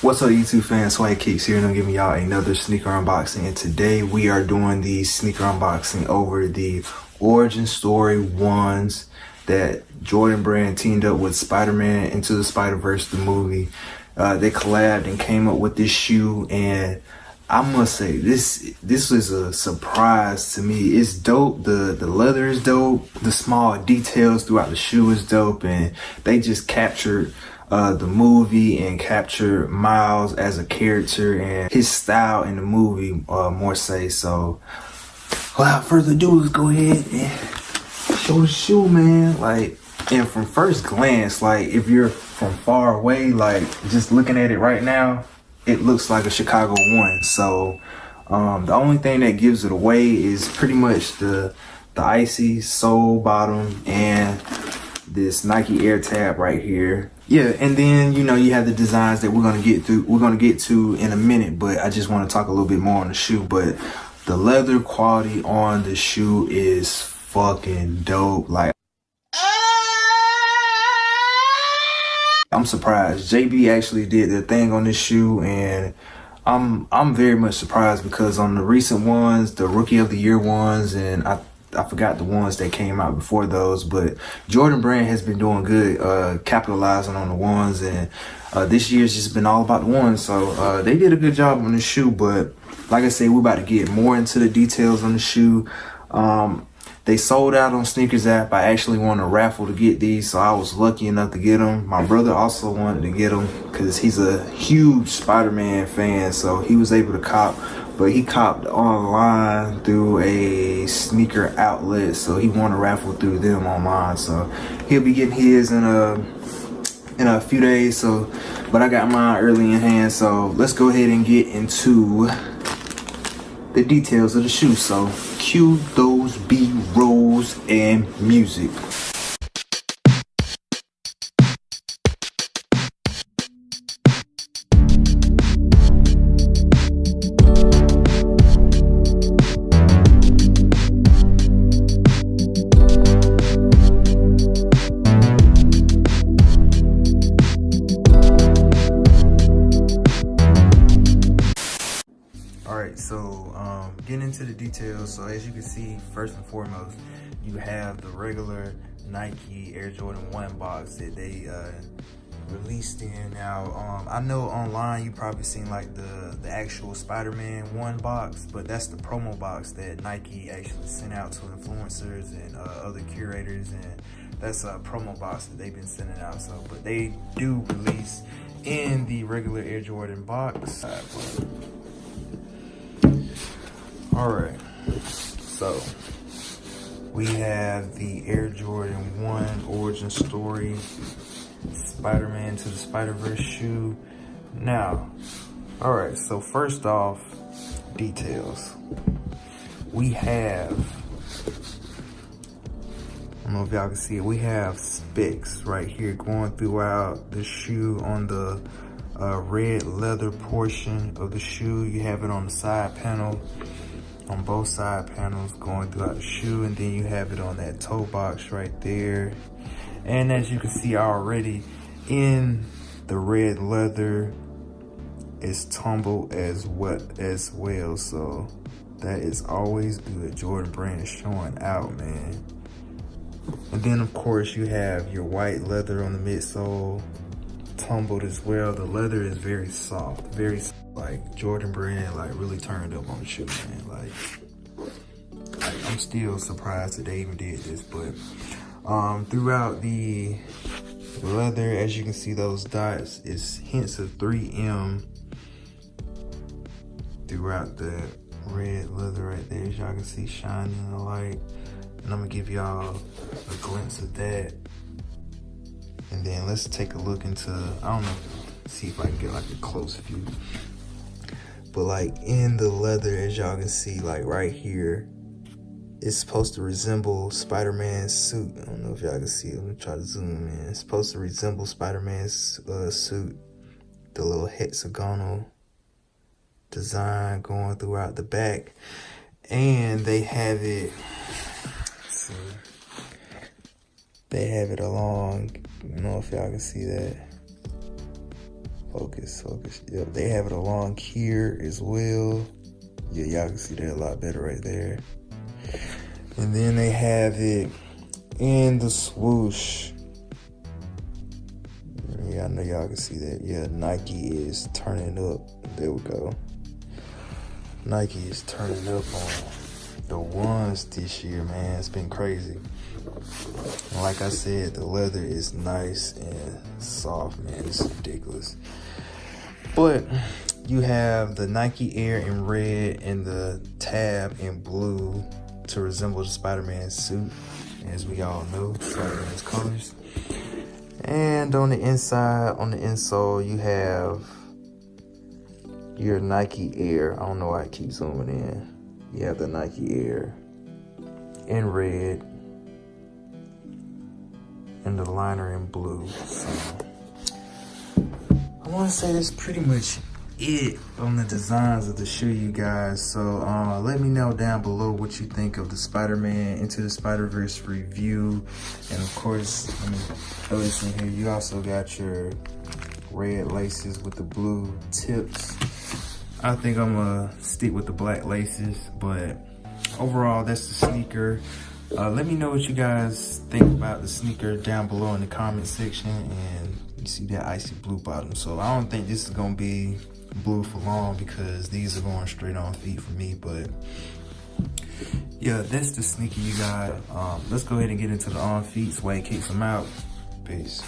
What's up, YouTube fans? Swag Kicks here, and I'm giving y'all another sneaker unboxing. And today we are doing the sneaker unboxing over the origin story ones that Jordan Brand teamed up with Spider-Man Into the Spider-Verse, the movie. They collabed and came up with this shoe, and I must say this was a surprise to me. It's dope. The leather is dope. The small details throughout the shoe is dope, and they just captured the movie and capture Miles as a character and his style in the movie, more say. So without further ado, let's go ahead and show the shoe, man. Like, and from first glance, like if you're from far away, like just looking at it right now, it looks like a Chicago 1. So the only thing that gives it away is pretty much the icy sole bottom and this Nike Air tab right here. Yeah, and then you have the designs that we're gonna get to in a minute, but I just want to talk a little bit more on the shoe. But the leather quality on the shoe is fucking dope. Like, I'm surprised. JB actually did their thing on this shoe, and I'm very much surprised because on the recent ones, the Rookie of the Year ones, and I forgot the ones that came out before those, but Jordan Brand has been doing good, capitalizing on the ones, and this year's just been all about the ones. So they did a good job on the shoe, but like I said, we're about to get more into the details on the shoe. They sold out on Sneakers app. I actually won a raffle to get these, so I was lucky enough to get them. My brother also wanted to get them because he's a huge Spider-Man fan, so he was able to cop. But he copped online through a sneaker outlet, so he won a raffle through them online. So he'll be getting his in a few days. So, but I got mine early in hand. So let's go ahead and get into the details of the shoe. So cue those B-rolls and music. Getting into the details. So as you can see, first and foremost, you have the regular Nike Air Jordan 1 box that they released in. Now I know online you probably seen like the actual Spider-Man 1 box, but that's the promo box that Nike actually sent out to influencers and other curators, and that's a promo box that they've been sending out. So but they do release in the regular Air Jordan box. Alright, so we have the Air Jordan 1 origin story, Spider-Man to the Spider-Verse shoe. Now, alright, so first off, details. We have, I don't know if y'all can see it, we have specks right here going throughout the shoe on the red leather portion of the shoe. You have it on the side panel, on both side panels going throughout the shoe, and then you have it on that toe box right there. And as you can see already, in the red leather is tumbled as well, so that is always good. Jordan Brand is showing out, man. And then of course you have your white leather on the midsole, tumbled as well. The leather is very soft, very soft. Like Jordan Brand like really turned up on the shoe, man. Like I'm still surprised that they even did this. But throughout the leather, as you can see, those dots is hints of 3M throughout the red leather right there, as y'all can see shining in the light. And I'm gonna give y'all a glimpse of that. And then let's take a look into, I don't know, see if I can get like a close view. But like in the leather, as y'all can see, like right here, it's supposed to resemble Spider-Man's suit. I don't know if y'all can see it. Let me try to zoom in. It's supposed to resemble Spider-Man's suit. The little hexagonal design going throughout the back. And they have it, let's see, they have it along, I don't know if y'all can see that, Focus. Yep, they have it along here as well. Yeah, y'all can see that a lot better right there. And then they have it in the swoosh. Yeah, I know y'all can see that. Yeah, Nike is turning up. There we go. Nike is turning up on the ones this year, man. It's been crazy. And like I said, the leather is nice and soft, man. It's ridiculous. But you have the Nike Air in red and the tab in blue to resemble the Spider-Man suit, as we all know, Spider-Man's colors. And on the inside, on the insole, you have your Nike Air. I don't know why I keep zooming in. You have the Nike Air in red and the liner in blue. So I want to say that's pretty much it on the designs of the shoe, you guys. So let me know down below what you think of the Spider-Man Into the Spider-Verse review. And of course, let me throw this in here. You also got your red laces with the blue tips. I think I'm gonna stick with the black laces, but overall, that's the sneaker. Let me know what you guys think about the sneaker down below in the comment section. And you see that icy blue bottom. So I don't think this is gonna be blue for long because these are going straight on feet for me. But yeah, that's the sneaker, you guys. Let's go ahead and get into the on feet so I can kick them out. Peace.